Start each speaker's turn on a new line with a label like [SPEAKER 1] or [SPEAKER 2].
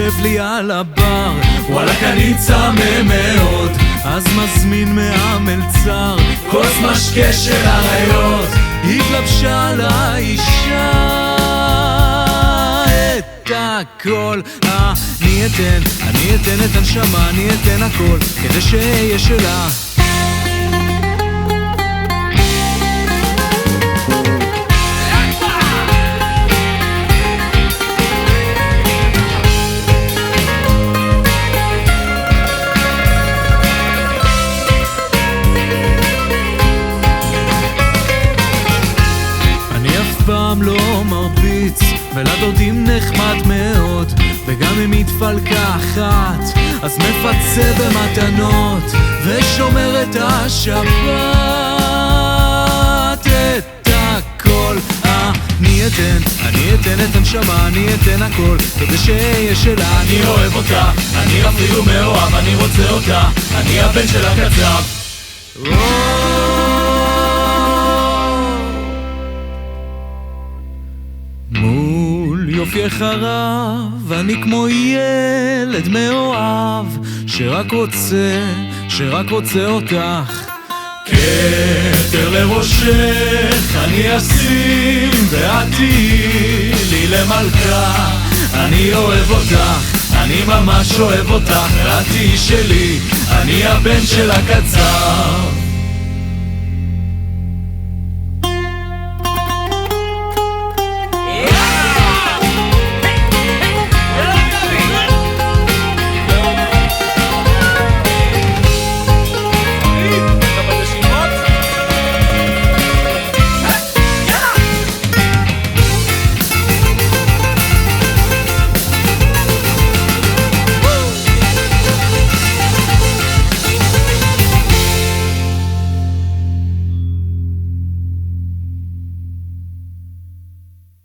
[SPEAKER 1] יושב לי על הבר, וואלק אני צמא מאוד, אז מזמין מהמלצר כוס משקה של אריות. התלבשה לאישה את הכל, אני אתן את הנשמה, אני אתן הכל כדי שיהיה שלה. פעם לא מרביץ, ולדודים נחמד מאוד, וגם אם התפלקה אחת אז מפצה במתנות ושומר את השבת. את הכל אני אתן את הנשמה, אני אתן הכל כדי שיהיה שלה.
[SPEAKER 2] אני אוהב אותה, אני אפילו מאוהב, אני רוצה אותה, אני הבן של הקצב.
[SPEAKER 1] מול יופייך הרב אני כמו ילד מאוהב שרק רוצה אותך.
[SPEAKER 2] כתר לראשך אני אשים ואת תהיי לי למלכה. אני אוהב אותך, אני ממש אוהב אותך, את תהיי שלי, אני הבן של הקצב.